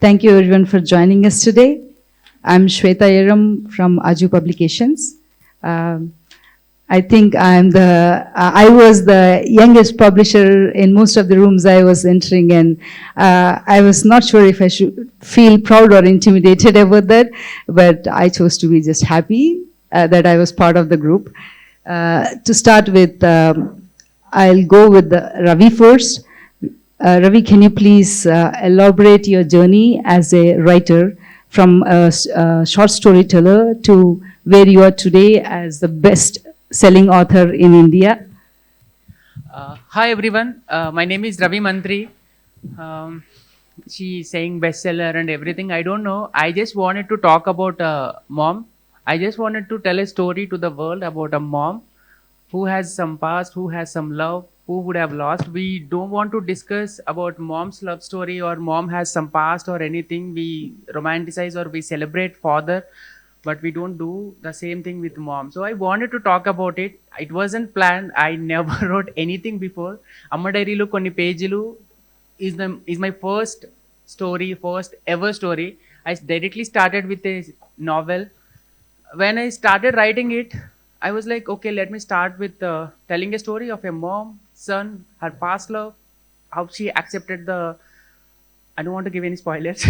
Thank you everyone for joining us today. I'm Swetha Yerram from Aju Publications. Um, I think I was the youngest publisher in most of the rooms I was entering, and I was not sure if I should feel proud or intimidated about that, but I chose to be just happy that I was part of the group. To start with, I'll go with Ravi first. Ravi, can you please elaborate your journey as a writer from a short storyteller to where you are today as the best selling author in India? Hi everyone, my name is Ravi Mantri. Um, she's saying bestseller and everything. I don't know. I just wanted to talk about mom. I just wanted to tell a story to the world about a mom who has some past, who has some love, who would have lost. We don't want to discuss about mom's love story or mom has some past or anything. We romanticize or we celebrate father, but we don't do the same thing with mom. So I wanted to talk about it. It wasn't planned. I never wrote anything before. Amma Dairylo Konni Pageelu is my first story, first ever story. I directly started with a novel. When I started writing it, I was like, okay, let me start with telling a story of a mom, son, her past love, how she accepted the. I don't want to give any spoilers.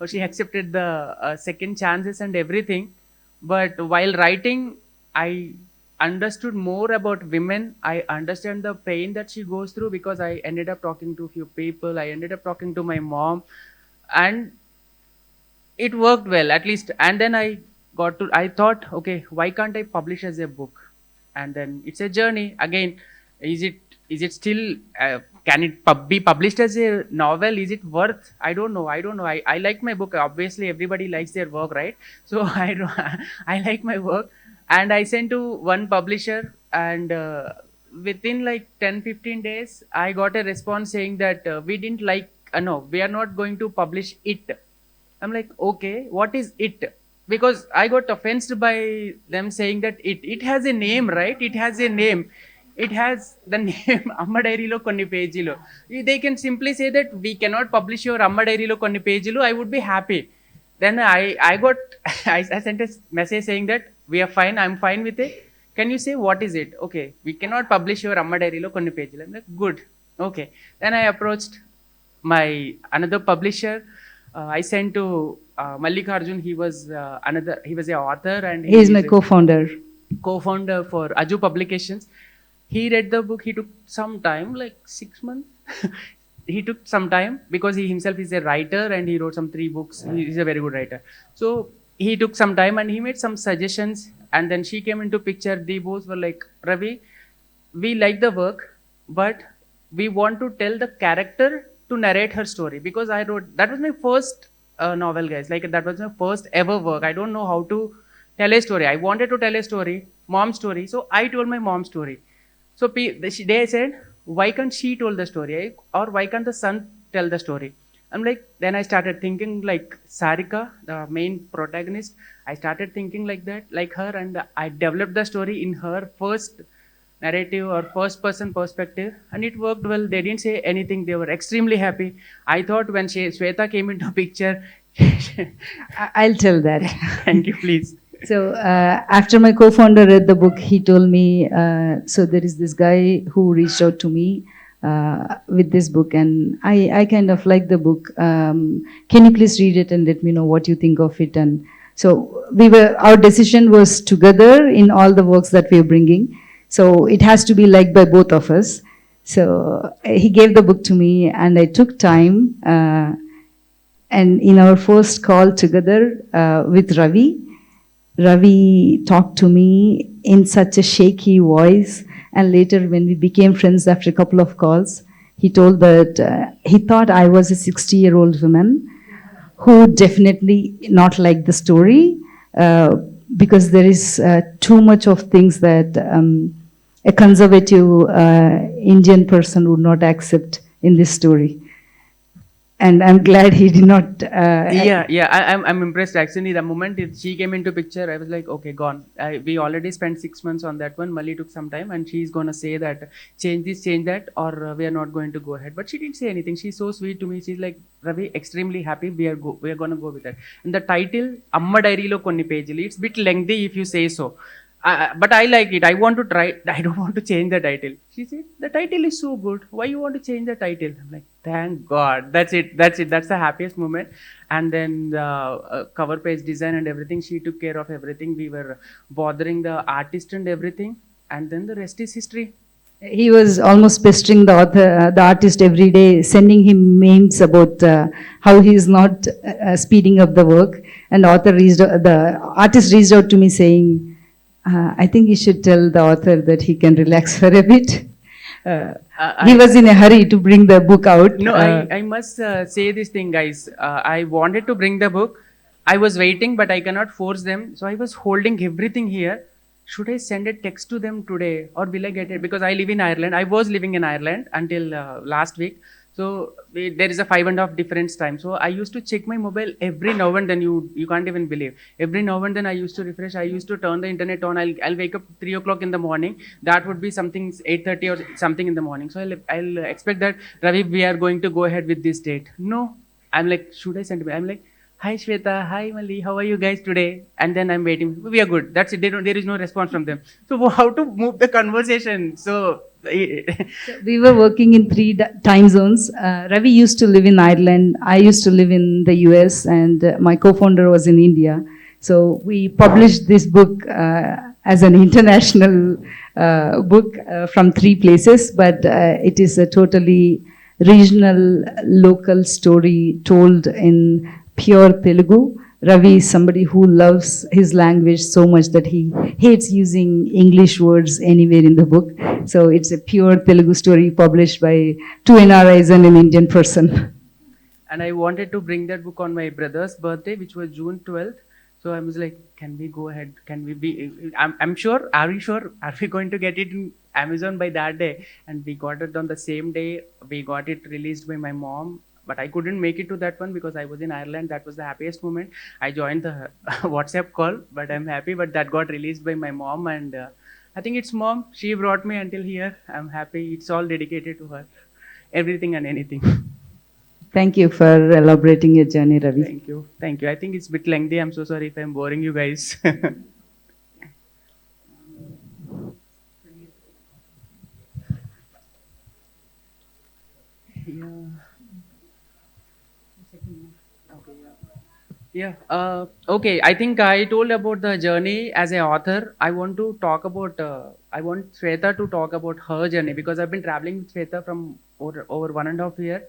How she accepted the second chances and everything. But while writing, I understood more about women. I understand the pain that she goes through because I ended up talking to a few people. I ended up talking to my mom, and it worked well at least. And then I thought, okay, why can't I publish as a book? And then it's a journey again. Is it still can it be published as a novel? Is it worth? I don't know. I like my book. Obviously everybody likes their work, right? So I like my work, and I sent to one publisher, and within like 10-15 days I got a response saying that we didn't like no, we are not going to publish it. I'm like, okay, what is it? Because I got offended by them saying that it has a name, right? It has a name. It has the name Amma Dairylo Konni Pageelu. They can simply say that we cannot publish your Amma Dairylo Konni Pageelu. I would be happy. Then I got I sent a message saying that we are fine. I'm fine with it. Can you say what is it? Okay, we cannot publish your Amma Dairylo Konni Pageelu. I'm like, good. Okay. Then I approached my another publisher. I sent to Mallikarjun. He was He was a author, and He is he my is a co-founder. co-founder for Aju Publications. He read the book. He took some time, like 6 months. He took some time because he himself is a writer and he wrote some 3 books. He is a very good writer. So he took some time and he made some suggestions. And then she came into picture. They both were like, Ravi, we like the work, but we want to tell the character to narrate her story, because I wrote that was my first novel, guys. Like that was my first ever work. I don't know how to tell a story. I wanted to tell a story, mom story. So I told my mom story. So they said, why can't she tell the story, eh? Or why can't the son tell the story? I'm like, then I started thinking like Sarika, the main protagonist. I started thinking like that, like her, and I developed the story in her first narrative or first person perspective, and it worked well. They didn't say anything. They were extremely happy. I thought when Swetha came into picture, I'll tell that. thank you, please. So after my co-founder read the book, he told me, so there is this guy who reached out to me with this book, and I kind of like the book. Can you please read it and let me know what you think of it? And so our decision was together in all the works that we are bringing. So it has to be liked by both of us. So he gave the book to me, and I took time. And in our first call together with Ravi talked to me in such a shaky voice, and later when we became friends after a couple of calls, he told that he thought I was a 60-year-old woman who definitely not liked the story because there is too much of things that a conservative Indian person would not accept in this story. and I'm glad he did not. I'm impressed actually. The moment she came into picture, I was like, okay, gone. We already spent 6 months on that one. Mali took some time, and she's gonna say that change this, change that, or we are not going to go ahead. But she didn't say anything. She's so sweet to me. She's like, Ravi, extremely happy. We are gonna go with that. And the title, Amma Dairylo Konni Pageelu. It's a bit lengthy if you say so. But I like it. I want to try. I don't want to change the title. She said, the title is so good. Why you want to change the title? I'm like, thank God. That's it. That's it. That's the happiest moment. And then the cover page design and everything, she took care of everything. We were bothering the artist and everything. And then the rest is history. He was almost pestering the author, the artist every day, sending him memes about how he is not speeding up the work. And the artist reached out to me saying, I think you should tell the author that he can relax for a bit. He was in a hurry to bring the book out. No, I must say this thing, guys. I wanted to bring the book. I was waiting, but I cannot force them. So I was holding everything here. Should I send a text to them today, or will I get it? Because I live in Ireland. I was living in Ireland until last week. So there is a 5.5 difference time. So I used to check my mobile every now and then. You can't even believe. Every now and then I used to refresh. I used to turn the internet on. I'll wake up 3 o'clock in the morning. That would be something 8:30 or something in the morning. So I'll expect that, Ravi, we are going to go ahead with this date. No, I'm like, should I send it? I'm like, hi Swetha, hi Mali, how are you guys today? And then I'm waiting. We are good. That's it. There is no response from them. So how to move the conversation? So we were working in three time zones. Ravi used to live in Ireland. I used to live in the US, and my co-founder was in India. So we published this book as an international book from 3 places, but it is a totally regional, local story told in pure Telugu. Ravi is somebody who loves his language so much that he hates using English words anywhere in the book. So it's a pure Telugu story published by 2 NRIs and an Indian person. And I wanted to bring that book on my brother's birthday, which was June 12th. So I was like, can we go ahead? Can we be? I'm sure. Are we sure? Are we going to get it in Amazon by that day? And we got it on the same day. We got it released by my mom. But I couldn't make it to that one because I was in Ireland. That was the happiest moment. I joined the WhatsApp call, but I'm happy. But that got released by my mom, and I think it's mom. She brought me until here. I'm happy. It's all dedicated to her. Everything and anything. Thank you for elaborating your journey, Ravi. Thank you. Thank you. I think it's a bit lengthy. I'm so sorry if I'm boring you guys. Okay. I think I told about the journey as an author. I want to talk about. I want Swetha to talk about her journey because I've been traveling with Swetha from over 1.5 years.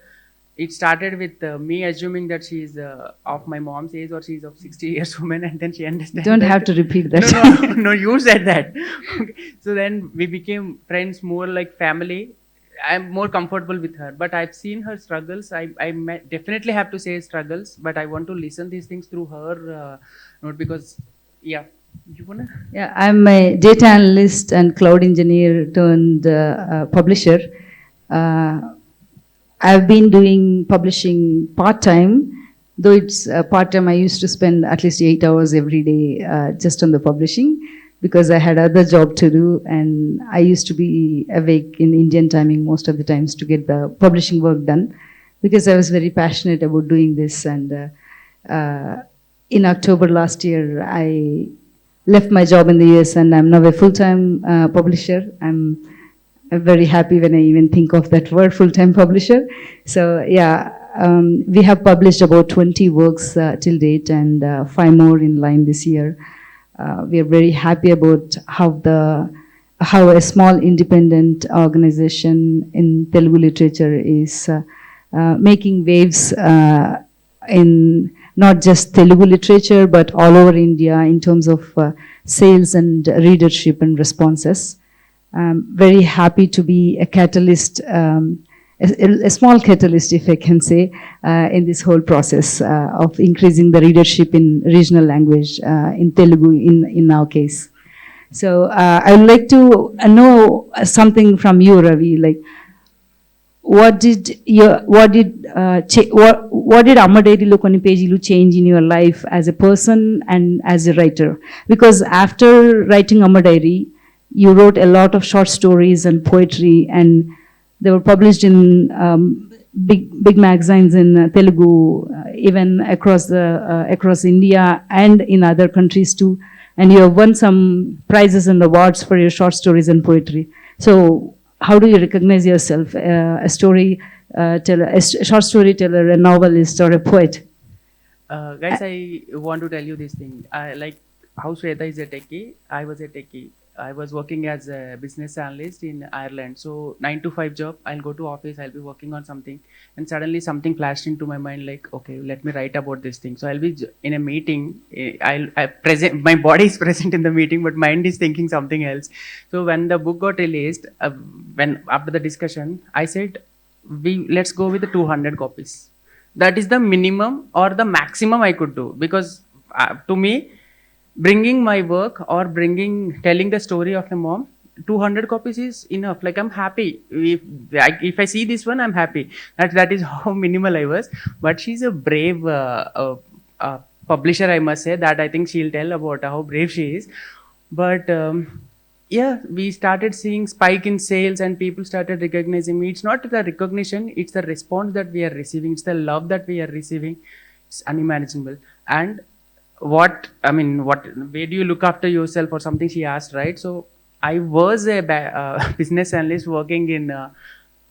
It started with me assuming that she's of my mom's age or she's of 60 years woman, and then she understands. Don't have to repeat that. No, you said that. Okay. So then we became friends, more like family. I'm more comfortable with her, but I've seen her struggles. I definitely have to say struggles, but I want to listen these things through her note because, yeah. You wanna? Yeah, I'm a data analyst and cloud engineer turned publisher. I've been doing publishing part-time, though it's part-time. I used to spend at least 8 hours every day just on the publishing because I had other job to do, and I used to be awake in Indian timing most of the times to get the publishing work done because I was very passionate about doing this. And in October last year, I left my job in the US and I'm now a full-time publisher. I'm very happy when I even think of that word, full-time publisher. So yeah, we have published about 20 works till date and 5 more in line this year. We are very happy about how a small independent organization in Telugu literature is making waves in not just Telugu literature but all over India in terms of sales and readership and responses. I'm very happy to be a catalyst, a small catalyst, if I can say, in this whole process of increasing the readership in regional language, in Telugu in our case. So I would like to know something from you, Ravi, like what did Amma Dairylo Konni Pageelu change in your life as a person and as a writer? Because after writing Amma Diary, you wrote a lot of short stories and poetry, and they were published in big magazines in Telugu, even across India and in other countries too. And you have won some prizes and awards for your short stories and poetry. So, how do you recognize yourself, a storyteller, a short storyteller, a novelist, or a poet? Guys, I want to tell you this thing. I like how Swetha is a techie. I was a techie. I was working as a business analyst in Ireland. So 9 to 5 job. I'll go to office. I'll be working on something, and suddenly something flashed into my mind. Like, okay, let me write about this thing. So I'll be in a meeting. I present. My body is present in the meeting, but mind is thinking something else. So when the book got released, when after the discussion, I said, let's go with the 200 copies. That is the minimum or the maximum I could do, because to me, bringing my work or telling the story of a mom, 200 copies is enough. Like, I'm happy if I see this one, I'm happy. That is how minimal I was. But she's a brave publisher, I must say. That I think she'll tell about how brave she is. But yeah, we started seeing spike in sales and people started recognizing me. It's not the recognition, it's the response that we are receiving. It's the love that we are receiving. It's unimaginable. And where do you look after yourself or something, she asked, right? So I was a business analyst working in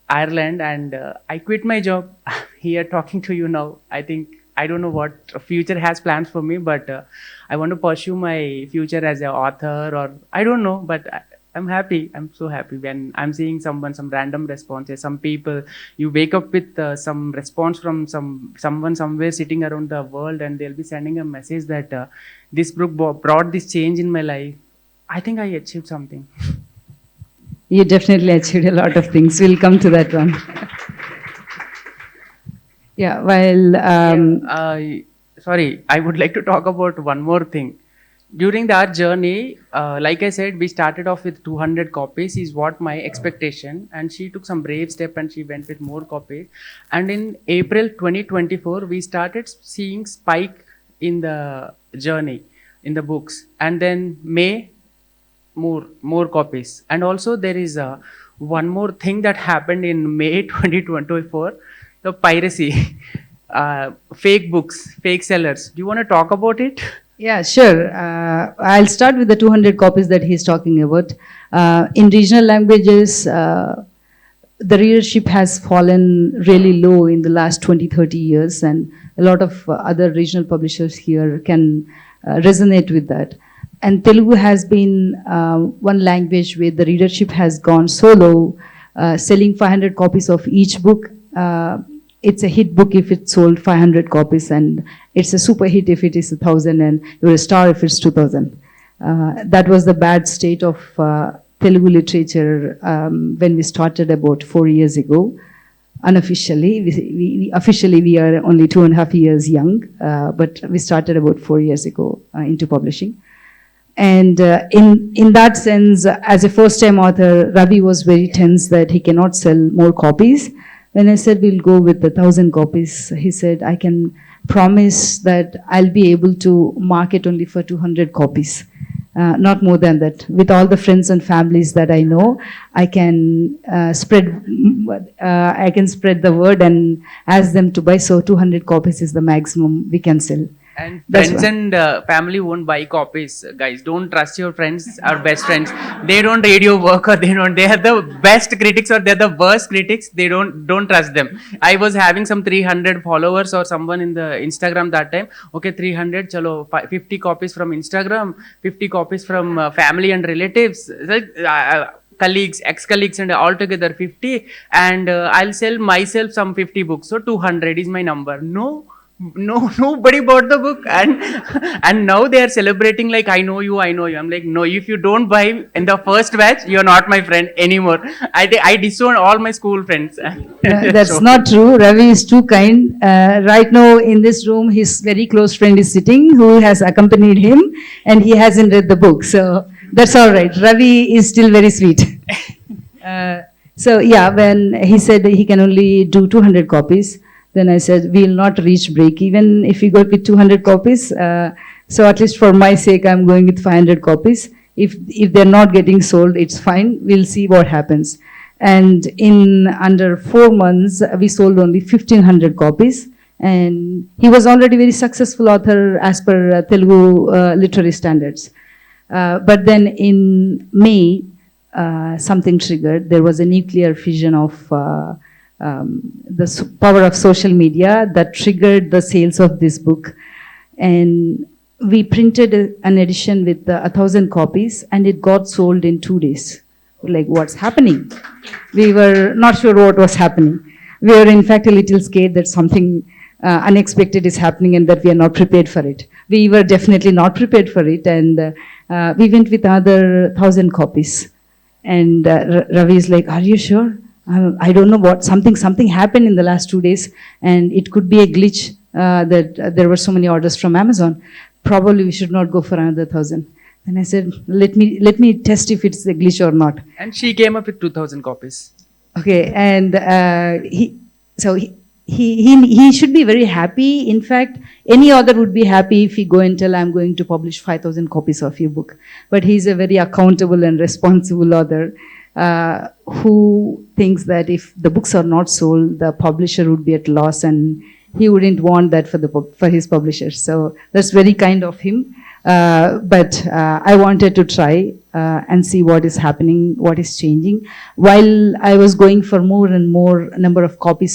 Ireland, and I quit my job here talking to you now. I don't know what future has plans for me, but I want to pursue my future as an author, or I don't know, but I'm happy. I'm so happy when I'm seeing some random responses. Some people, you wake up with some response from someone somewhere sitting around the world, and they'll be sending a message that this book brought this change in my life. I think I achieved something. You definitely achieved a lot of things. We'll come to that one. Yeah, sorry, I would like to talk about one more thing. During that journey, like I said, we started off with 200 copies is what my expectation, and she took some brave step and she went with more copies. And in April 2024, we started seeing spike in the journey in the books, and then May, more copies. And also there is one more thing that happened in May 2024, the piracy, fake books, fake sellers. Do you want to talk about it? Yeah, sure. I'll start with the 200 copies that he's talking about. In regional languages, the readership has fallen really low in the last 20-30 years, and a lot of other regional publishers here can resonate with that. And Telugu has been one language where the readership has gone so low, selling 500 copies of each book. It's a hit book if it's sold 500 copies, and it's a super hit if it is 1,000, and you're a star if it's 2,000. That was the bad state of Telugu literature when we started about 4 years ago. Unofficially, officially we are only 2.5 years young, but we started about 4 years ago into publishing. And in that sense, as a first-time author, Ravi was very tense that he cannot sell more copies. When I said we'll go with 1,000 copies, he said, I can promise that I'll be able to market only for 200 copies, not more than that. With all the friends and families that I know, I can spread the word and ask them to buy. So 200 copies is the maximum we can sell. And friends and family won't buy copies, guys. Don't trust your friends or best friends. They don't read your work, or they are the best critics or they're the worst critics. Don't trust them. I was having some 300 followers or someone in the Instagram that time. Okay, 300, chalo, 50 copies from Instagram, 50 copies from family and relatives. Colleagues, ex-colleagues, and altogether 50, and I'll sell myself some 50 books. So 200 is my number. No, nobody bought the book, and now they are celebrating like I know you. I'm like, no, if you don't buy in the first batch, you're not my friend anymore. I disown all my school friends. That's not true. Ravi is too kind. Right now in this room, his very close friend is sitting who has accompanied him, and he hasn't read the book. So that's all right. Ravi is still very sweet. So yeah, when he said he can only do 200 copies, then I said we will not reach break even if we go with 200 copies. So at least for my sake, I'm going with 500 copies. If they're not getting sold, it's fine. We'll see what happens. And in under 4 months, we sold only 1,500 copies. And he was already very successful author as per Telugu literary standards. But then in May, something triggered. There was a nuclear fission of the power of social media that triggered the sales of this book. And we printed an edition with 1,000 copies, and it got sold in 2 days. Like, what's happening? We were not sure what was happening. We were, in fact, a little scared that something unexpected is happening and that we are not prepared for it. We were definitely not prepared for it, and we went with another 1,000 copies. And Ravi is like, "Are you sure? I don't know what, something happened in the last 2 days, and it could be a glitch that there were so many orders from Amazon. Probably we should not go for another 1,000." And I said, let me test if it's a glitch or not. And she came up with 2,000 copies. Okay, and he should be very happy. In fact, any author would be happy if he go and tell, "I'm going to publish 5,000 copies of your book." But he's a very accountable and responsible author who thinks that if the books are not sold, the publisher would be at loss, and he wouldn't want that for his publishers. So that's very kind of him. But I wanted to try and see what is happening, what is changing. While I was going for more and more number of copies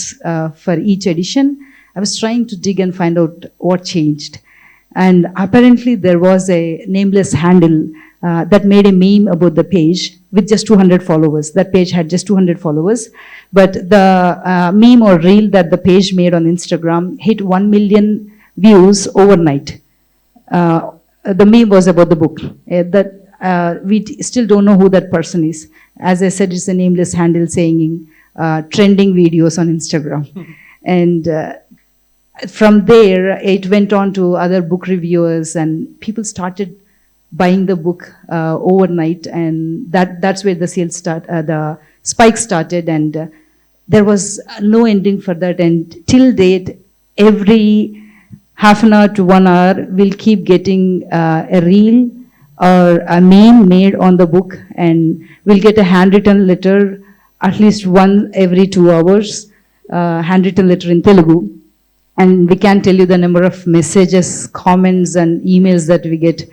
for each edition, I was trying to dig and find out what changed. And apparently there was a nameless handle that made a meme about the page with just 200 followers. That page had just 200 followers. But the meme or reel that the page made on Instagram hit 1 million views overnight. The meme was about the book. We still don't know who that person is. As I said, it's a nameless handle saying trending videos on Instagram. And from there, it went on to other book reviewers, and people started buying the book overnight, and that's where the sales the spike started, and there was no ending for that. And till date, every half an hour to 1 hour, we'll keep getting a reel or a meme made on the book, and we'll get a handwritten letter at least one every 2 hours, handwritten letter in Telugu. And we can't tell you the number of messages, comments, and emails that we get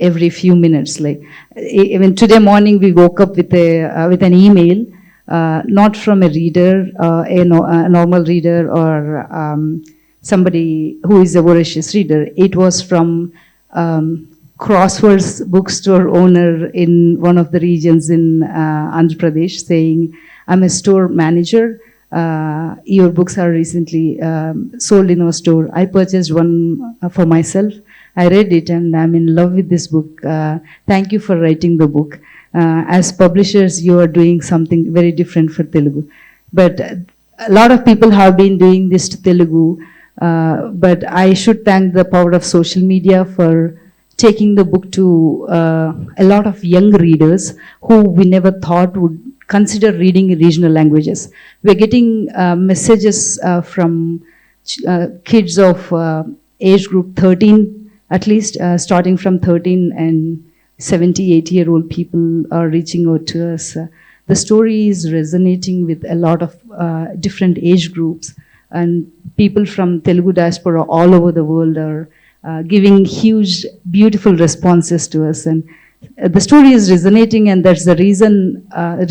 every few minutes. Like even today morning, we woke up with an email, not from a reader, a normal reader, or somebody who is a voracious reader. It was from Crosswords bookstore owner in one of the regions in Andhra Pradesh, saying, "I'm a store manager. Your books are recently sold in our store. I purchased one for myself. I read it and I'm in love with this book. Thank you for writing the book. As publishers, you are doing something very different for Telugu." But a lot of people have been doing this to Telugu. But I should thank the power of social media for taking the book to a lot of young readers who we never thought would consider reading in regional languages. We're getting messages from kids of age group 13, at least, starting from 13, and 70, 80-year-old people are reaching out to us. The story is resonating with a lot of different age groups, and people from Telugu diaspora all over the world are giving huge, beautiful responses to us. And the story is resonating, and that's the reason,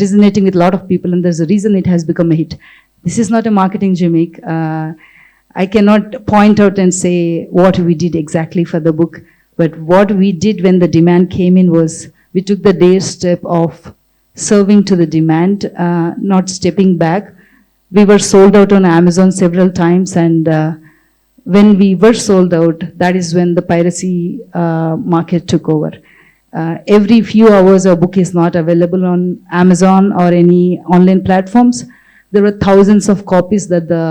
resonating with a lot of people, and there's a reason it has become a hit. This is not a marketing gimmick. I cannot point out and say what we did exactly for the book, but what we did when the demand came in was we took the dare step of serving to the demand, not stepping back. We were sold out on Amazon several times, and when we were sold out, that is when the piracy market took over. Every few hours, a book is not available on Amazon or any online platforms. There were thousands of copies that the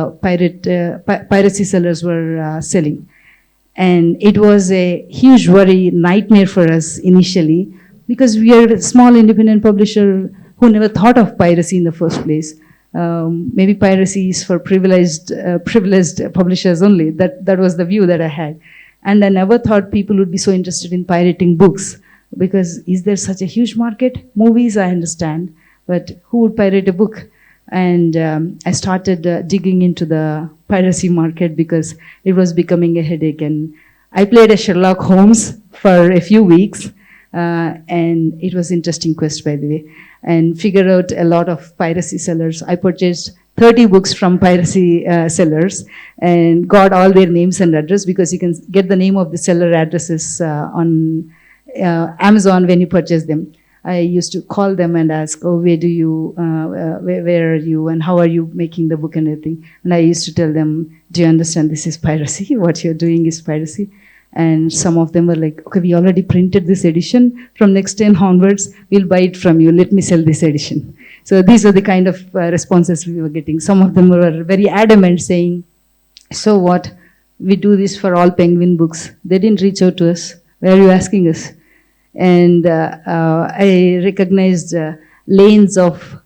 piracy sellers were selling. And it was a huge worry, nightmare for us initially, because we are a small independent publisher who never thought of piracy in the first place. Maybe piracy is for privileged publishers only. That was the view that I had. And I never thought people would be so interested in pirating books, because is there such a huge market? Movies, I understand, but who would pirate a book? And I started digging into the piracy market because it was becoming a headache. And I played a Sherlock Holmes for a few weeks, and it was interesting quest, by the way, and figured out a lot of piracy sellers. I purchased 30 books from piracy sellers and got all their names and address, because you can get the name of the seller addresses on Amazon when you purchase them. I used to call them and ask, oh, where are you, and how are you making the book and everything. And I used to tell them, do you understand this is piracy? What you're doing is piracy. And some of them were like, okay, we already printed this edition. From next 10 onwards, we'll buy it from you. Let me sell this edition. So these are the kind of responses we were getting. Some of them were very adamant, saying, so what? We do this for all Penguin books. They didn't reach out to us. Why are you asking us? And I recognized lanes of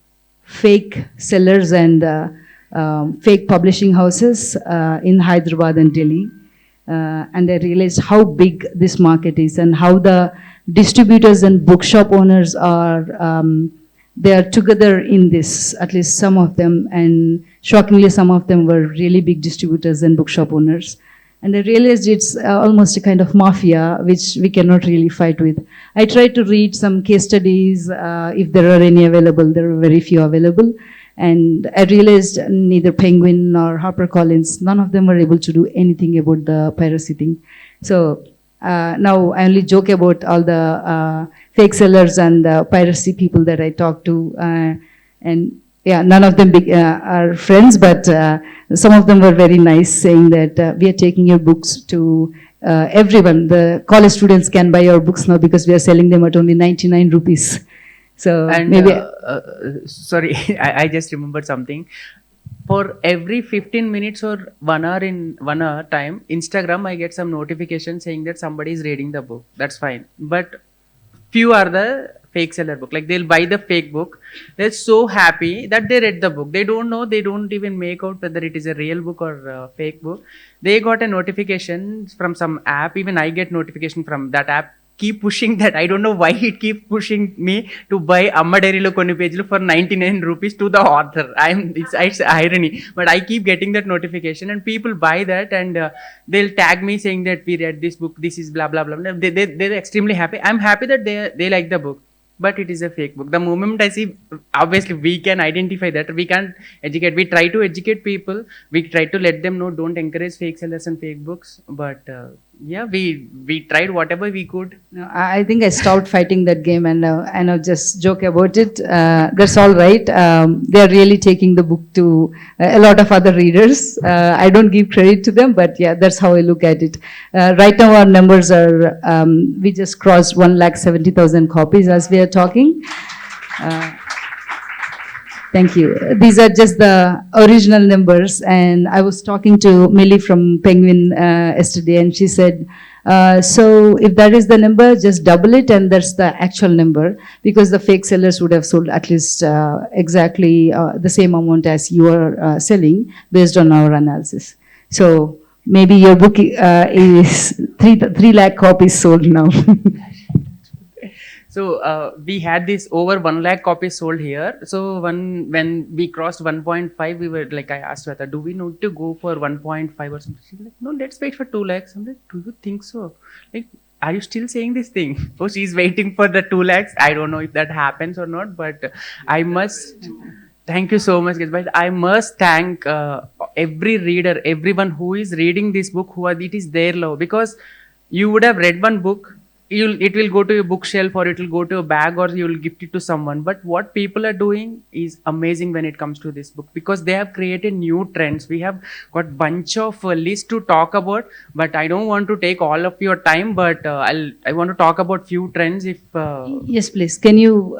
fake sellers and fake publishing houses in Hyderabad and Delhi. And I realized how big this market is, and how the distributors and bookshop owners are, they are together in this, at least some of them. And shockingly, some of them were really big distributors and bookshop owners. And I realized it's almost a kind of mafia, which we cannot really fight with. I tried to read some case studies, if there are any available. There are very few available. And I realized neither Penguin nor HarperCollins, none of them were able to do anything about the piracy thing. So now I only joke about all the fake sellers and the piracy people that I talk to. And yeah, none of them are friends, but some of them were very nice, saying that we are taking your books to everyone. The college students can buy our books now because we are selling them at only 99 rupees. So And maybe sorry, I just remembered something. For every 15 minutes or 1 hour in 1 hour time, Instagram, I get some notification saying that somebody is reading the book. That's fine. But few are the fake seller book. Like, they'll buy the fake book. They're so happy that they read the book. They don't know, they don't even make out whether it is a real book or a fake book. They got a notification from some app. Even I get notification from that app. Keep pushing that. I don't know why it keeps pushing me to buy Amma Dairylo Konni Pageelu for 99 rupees to the author. It's irony, but I keep getting that notification, and people buy that, and they'll tag me saying that we read this book. This is blah blah blah. They're extremely happy. I'm happy that they like the book, but it is a fake book. The moment I see, obviously we can identify that. We can't educate. We try to educate people. We try to let them know, don't encourage fake sellers and fake books. But yeah, we tried whatever we could. no, I think I stopped fighting that game, and I just joke about it. That's all right. They are really taking the book to a lot of other readers. I don't give credit to them, but yeah, that's how I look at it. Right now, our numbers are, we just crossed 170,000 copies as we are talking. Thank you. These are just the original numbers. And I was talking to Millie from Penguin yesterday, and she said, so if that is the number, just double it, and that's the actual number, because the fake sellers would have sold at least exactly the same amount as you are selling, based on our analysis. So maybe your book is 3 lakh copies sold now. So we had this over 1 lakh copies sold here. So when we crossed 1.5, we were like, I asked Swetha, do we need to go for 1.5 or something? She's like, no, let's wait for 2 lakhs. I'm like, do you think so? Like, are you still saying this thing? Oh, she's waiting for the 2 lakhs. I don't know if that happens or not, but I must. Thank you so much, guys. But I must thank every reader, everyone who is reading this book, it is their love, because you would have read one book. It will go to your bookshelf, or it will go to a bag, or you will gift it to someone. But what people are doing is amazing when it comes to this book, because they have created new trends. We have got bunch of lists to talk about, but I don't want to take all of your time. But I want to talk about few trends. If Yes, please. Can you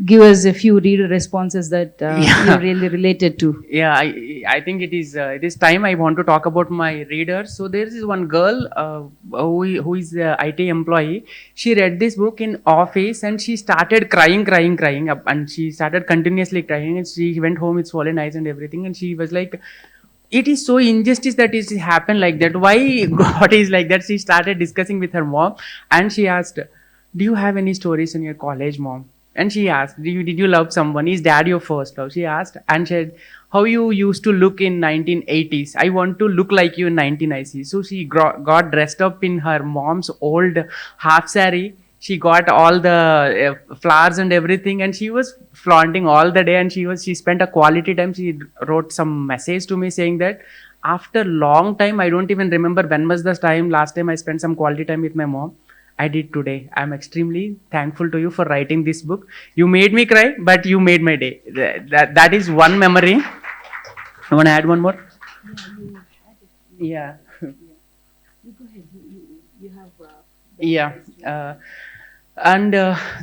give us a few reader responses that you're really related to? Yeah, I think it is time I want to talk about my readers. So there is one girl who is a IT employee. She read this book in office and she started crying up, and she started continuously crying, and she went home with swollen eyes and everything, and she was like, it is so injustice that it happened like that. Why God is like that? She started discussing with her mom, and she asked, "Do you have any stories in your college, mom?" And she asked, did you love someone? Is dad your first love? She asked, and said, how you used to look in 1980s. I want to look like you in 1990s. So she got dressed up in her mom's old half sari. She got all the flowers and everything, and she was flaunting all the day, and she spent a quality time. She wrote some message to me saying that after long time, I don't even remember when was the time last time I spent some quality time with my mom. I did today. I'm extremely thankful to you for writing this book. You made me cry, but you made my day. That is one memory. I want to add one more. Yeah. Yeah. And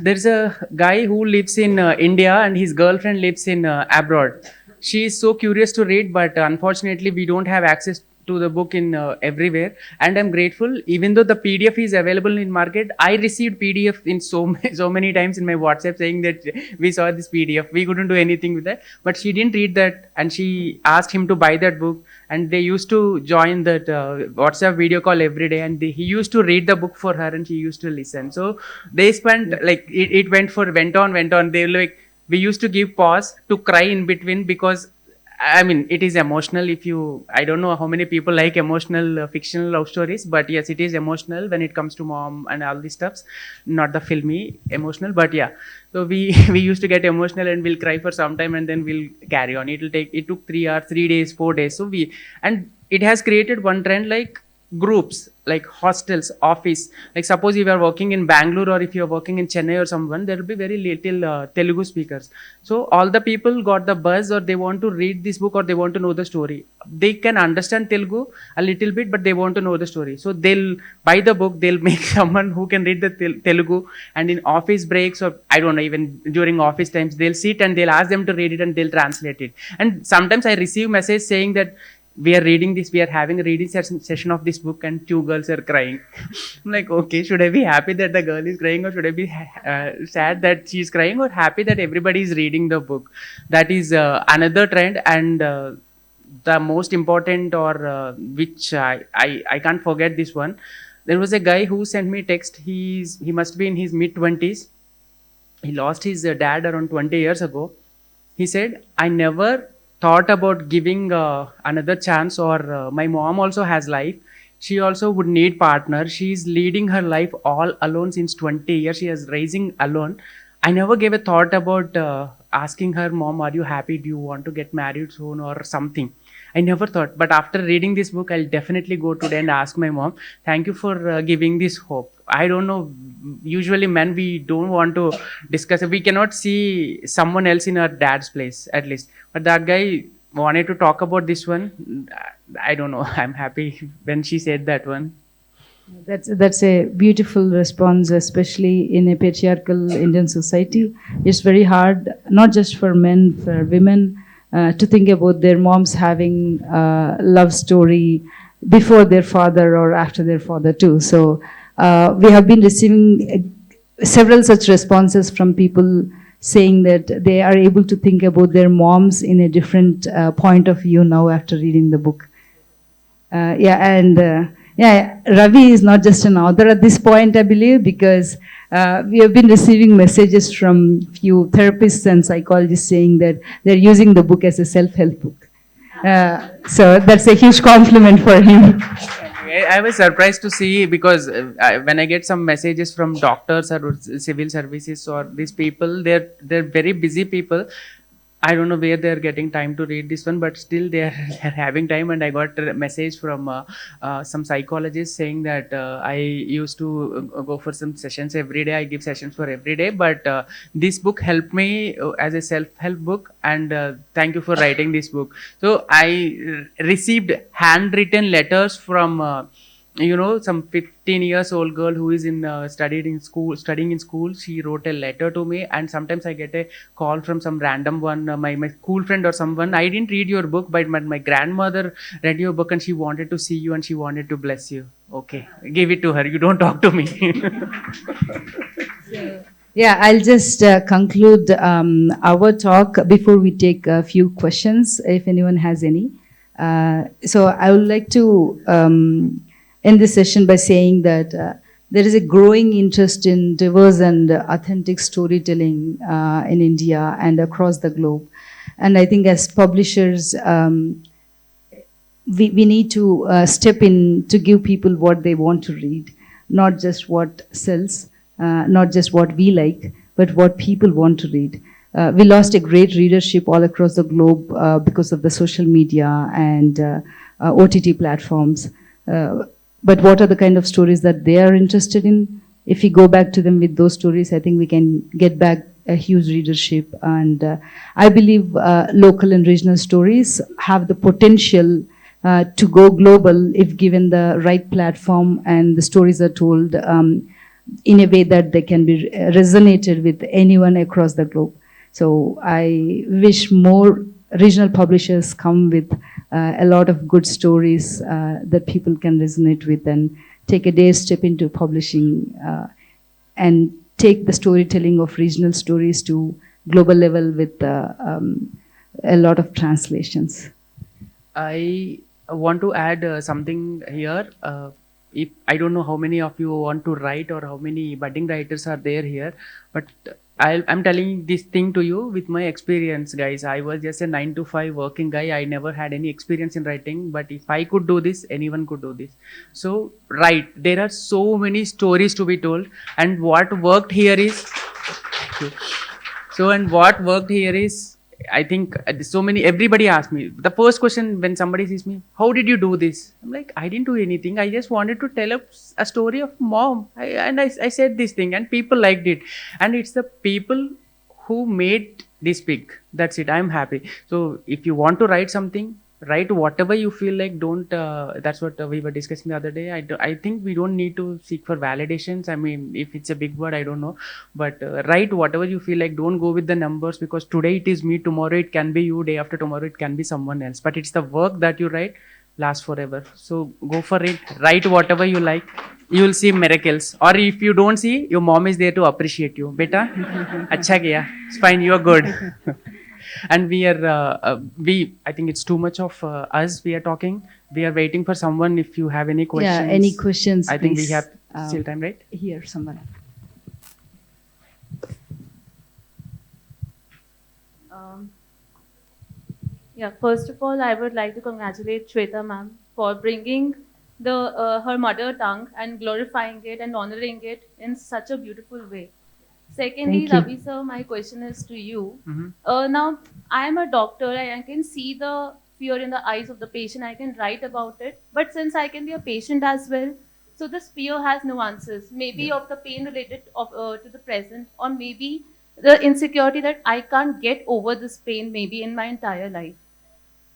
there's a guy who lives in India, and his girlfriend lives in abroad. She is so curious to read, but unfortunately, we don't have access to the book in everywhere. And I'm grateful, even though the PDF is available in market. I received PDF in so many times in my WhatsApp saying that we saw this PDF. We couldn't do anything with that, but she didn't read that, and she asked him to buy that book. And they used to join that WhatsApp video call every day, and he used to read the book for her, and she used to listen. So they spent like it went on. They like, we used to give pause to cry in between, because I mean, it is emotional. If you, I don't know how many people like emotional fictional love stories, but yes, it is emotional when it comes to mom and all these stuffs. Not the filmy emotional, but yeah. So we we used to get emotional, and we'll cry for some time, and then we'll carry on. It took 3 hours, 3 days, 4 days. So and it has created one trend, like groups, like hostels, office. Like suppose if you are working in Bangalore, or if you are working in Chennai or someone, there will be very little Telugu speakers. So all the people got the buzz, or they want to read this book, or they want to know the story. They can understand Telugu a little bit, but they want to know the story. So they'll buy the book, they'll make someone who can read the Telugu, and in office breaks, or I don't know, even during office times, they'll sit and they'll ask them to read it, and they'll translate it. And sometimes I receive message saying that we are reading this, we are having a reading session of this book, and 2 girls are crying. I'm like, okay, should I be happy that the girl is crying, or should I be sad that she is crying, or happy that everybody is reading the book? That is another trend. And the most important, or which I can't forget this one. There was a guy who sent me text. He must be in his mid-20s. He lost his dad around 20 years ago. He said, I never thought about giving another chance, or my mom also has life. She also would need partner. She's leading her life all alone since 20 years. She is raising alone. I never gave a thought about asking her, mom, are you happy? Do you want to get married soon or something? I never thought. But after reading this book, I'll definitely go today and ask my mom, thank you for giving this hope. I don't know. Usually men, we don't want to discuss it. We cannot see someone else in our dad's place, at least. But that guy wanted to talk about this one. I don't know. I'm happy when she said that one. That's a beautiful response, especially in a patriarchal Indian society. It's very hard, not just for men, for women, to think about their moms having a love story before their father or after their father too. So we have been receiving several such responses from people saying that they are able to think about their moms in a different point of view now after reading the book. Yeah, Ravi is not just an author at this point, I believe, because we have been receiving messages from few therapists and psychologists saying that they're using the book as a self-help book. So that's a huge compliment for him. I was surprised to see, because when I get some messages from doctors or civil services or these people, they're very busy people. I don't know where they're getting time to read this one, but still they're having time. And I got a message from some psychologists saying that I used to go for some sessions every day. I give sessions for every day, but this book helped me as a self-help book. And thank you for writing this book. So I received handwritten letters from you know, some 15 years old girl who is in studying in school, she wrote a letter to me, and sometimes I get a call from some random one, my school friend or someone, I didn't read your book, but my grandmother read your book and she wanted to see you and she wanted to bless you. Okay, give it to her, you don't talk to me. Yeah, I'll just conclude our talk before we take a few questions, if anyone has any. So I would like to end this session by saying that there is a growing interest in diverse and authentic storytelling in India and across the globe. And I think as publishers, we need to step in to give people what they want to read, not just what sells, not just what we like, but what people want to read. We lost a great readership all across the globe because of the social media and OTT platforms. But what are the kind of stories that they are interested in? If we go back to them with those stories, I think we can get back a huge readership. And I believe local and regional stories have the potential to go global if given the right platform and the stories are told in a way that they can be resonated with anyone across the globe. So I wish more regional publishers come with a lot of good stories that people can resonate with and take a day's step into publishing and take the storytelling of regional stories to global level with a lot of translations. I want to add something here. If I don't know how many of you want to write or how many budding writers are there here, but I'm telling this thing to you with my experience, guys. I was just a 9 to 5 working guy. I never had any experience in writing, but if I could do this, anyone could do this. So, right, there are so many stories to be told, and what worked here is so, and what worked here is, I think so many, everybody asked me. The first question when somebody sees me, how did you do this? I'm like, I didn't do anything. I just wanted to tell a story of mom. I said this thing and people liked it. And it's the people who made this big. That's it. I'm happy. So if you want to write something, write whatever you feel like. Don't that's what we were discussing the other day. I think we don't need to seek for validations. I mean, if it's a big word, I don't know, but write whatever you feel like. Don't go with the numbers, because today it is me, tomorrow it can be you, day after tomorrow it can be someone else, but it's the work that you write lasts forever. So go for it, write whatever you like, you will see miracles. Or if you don't see, your mom is there to appreciate you. Beta, acha kiya, it's fine, you are good. And we are I think it's too much of us we are talking. We are waiting for someone. If you have any questions, Yeah, any questions, I think please. we have still time, right? Here, someone. Yeah, first of all, I would like to congratulate Swetha ma'am for bringing her mother tongue and glorifying it and honoring it in such a beautiful way. Secondly, Thank you. Ravi sir, my question is to you. Mhm. Now, I am a doctor. I can see the fear in the eyes of the patient. I can write about it. But since I can be a patient as well, so this fear has nuances. Maybe of the pain related to the present, or maybe the insecurity that I can't get over this pain maybe in my entire life.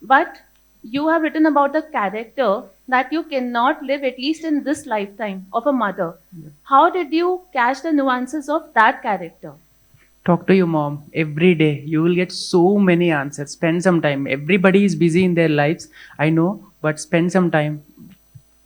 But you have written about the character that you cannot live, at least in this lifetime, of a mother. How did you catch the nuances of that character? Talk to your mom every day. You will get so many answers. Spend some time. Everybody is busy in their lives, I know, but spend some time.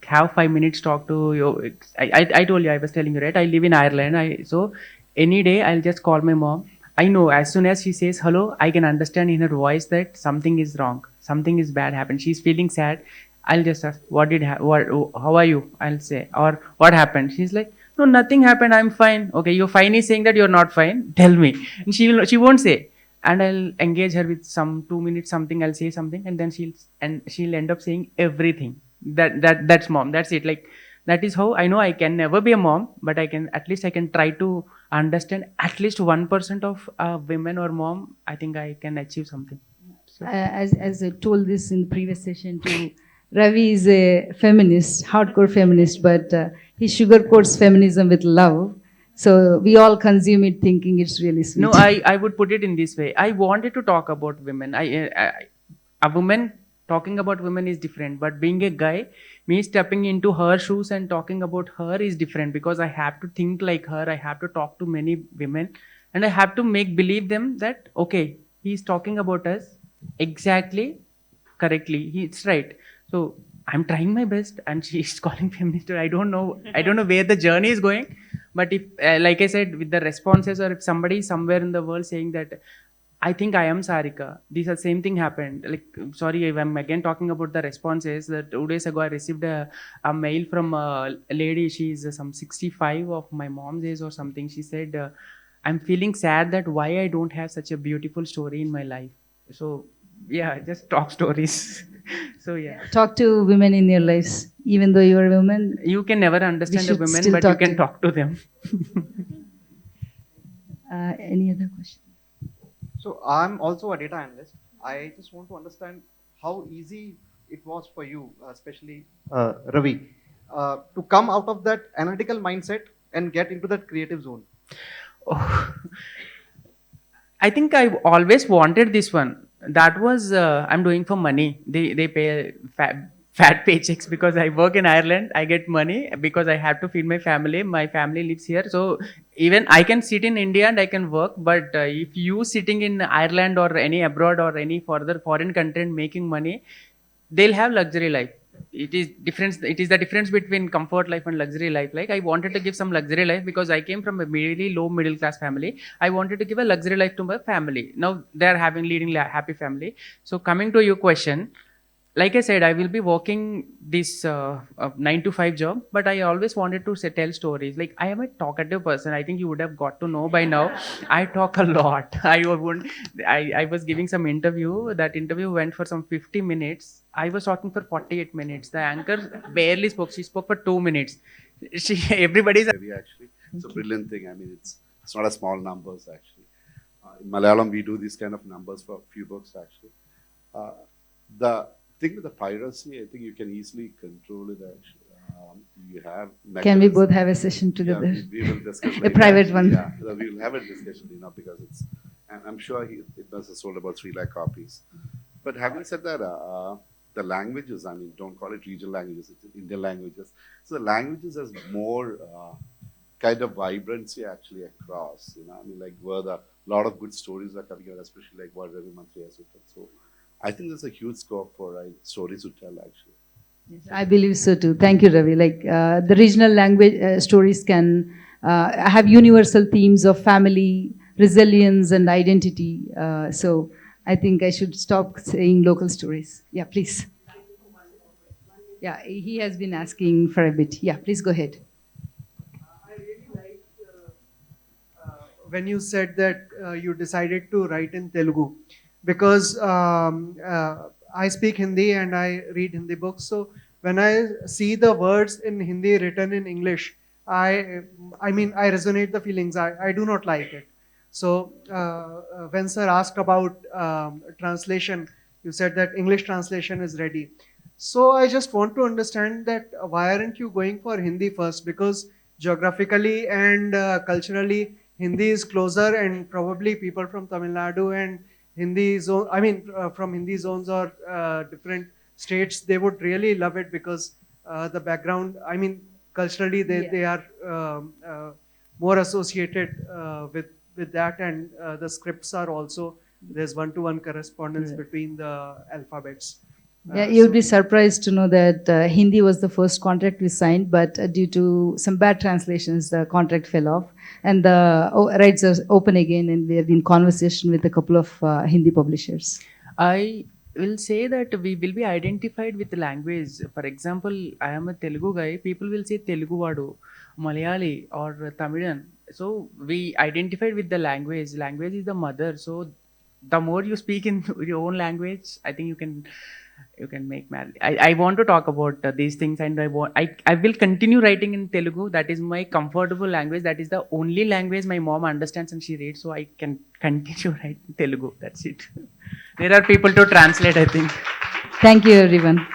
Have 5 minutes, talk to your. I told you, I was telling you, right? I live in Ireland. So any day I'll just call my mom. I know as soon as she says hello, I can understand in her voice that something is wrong, something is bad happened. She's feeling sad. I'll just ask, what, how are you? I'll say, or what happened? She's like, no, nothing happened. I'm fine. Okay, you're fine is saying that you're not fine. Tell me. And she won't say. And I'll engage her with some 2 minutes something. I'll say something, and then she'll end up saying everything. That's mom. That's it. Like, that is how I know I can never be a mom, but I can, at least I can try to understand at least 1% of women or mom. I think I can achieve something. So. As I told this in the previous session too, Ravi is a feminist, hardcore feminist, but he sugarcoats feminism with love. So we all consume it thinking it's really sweet. No, I would put it in this way. I wanted to talk about women. A woman talking about women is different, but being a guy, me stepping into her shoes and talking about her is different, because I have to think like her, I have to talk to many women, and I have to make believe them that okay, he's talking about us exactly correctly, it's right. So I'm trying my best, and she's calling feminist. I don't know where the journey is going, but if like I said, with the responses, or if somebody somewhere in the world saying that I think I am Sarika. These are same thing happened. Like, sorry, if I'm again talking about the responses. That 2 days ago, I received a mail from a lady. She's some 65 of my mom's age or something. She said, "I'm feeling sad that why I don't have such a beautiful story in my life." So yeah, just talk stories. So yeah, Talk to women in your lives. Even though you are a woman, you can never we understand a should woman, still but you talk can to. talk to them. Any other question? So I'm also a data analyst. I just want to understand how easy it was for you, especially Ravi, to come out of that analytical mindset and get into that creative zone. Oh, I think I always wanted this one. That was I'm doing for money. They pay fat paychecks because I work in Ireland. I get money because I have to feed my family. My family lives here, so even I can sit in India and I can work. But if you sitting in Ireland or any abroad or any further foreign country and making money, they'll have luxury life. It is the difference between comfort life and luxury life. Like, I wanted to give some luxury life because I came from a really low middle class family. I wanted to give a luxury life to my family. Now they are having leading happy family. So coming to your question, like I said, I will be working this 9 to 5 job, but I always wanted to tell stories. Like, I am a talkative person. I think you would have got to know by now. I talk a lot. I was giving some interview. That interview went for some 50 minutes. I was talking for 48 minutes. The anchor barely spoke. She spoke for 2 minutes. Everybody's Heavy, actually. It's a brilliant thing. I mean, it's not a small numbers actually. In Malayalam, we do these kind of numbers for a few books actually. The thing with the piracy, I think you can easily control it actually. You have Can we mechanisms. both have a session Yeah, together? we will discuss A later, private actually. one. Yeah, we will have a discussion, because it's. And I'm sure it must have sold about 3 lakh copies. But having said that, the languages, I mean, don't call it regional languages, it's Indian languages. So the languages has more kind of vibrancy actually across, I mean, like where the lot of good stories are coming out, especially like what Ravi Mantri has written. So I think there's a huge scope for stories to tell actually. Yes, I believe so too. Thank you, Ravi. Like the regional language stories can have universal themes of family, resilience, and identity. So I think I should stop saying local stories. Yeah, please. Yeah, he has been asking for a bit. Yeah, please go ahead. I really liked when you said that you decided to write in Telugu because I speak Hindi and I read Hindi books. So when I see the words in Hindi written in English, I mean, I resonate the feelings. I do not like it. So when sir asked about translation, you said that English translation is ready. So I just want to understand that why aren't you going for Hindi first? Because geographically and culturally, Hindi is closer, and probably people from Tamil Nadu and Hindi zone, I mean, from Hindi zones or different states, they would really love it because the background, I mean, culturally, they are more associated with that, and the scripts are also, there's one-to-one correspondence between the alphabets. Yeah, you'll be surprised to know that Hindi was the first contract we signed, but due to some bad translations, the contract fell off, and the rights are open again, and we have been in conversation with a couple of Hindi publishers. I will say that we will be identified with the language. For example, I am a Telugu guy. People will say Telugu Vadu, Malayali, or Tamilan. So we identified with the language. Language is the mother. So the more you speak in your own language, I think you can make marriage. I want to talk about these things, and I will continue writing in Telugu. That is my comfortable language. That is the only language my mom understands and she reads, so I can continue writing Telugu. That's it. There are people to translate, I think. Thank you, everyone.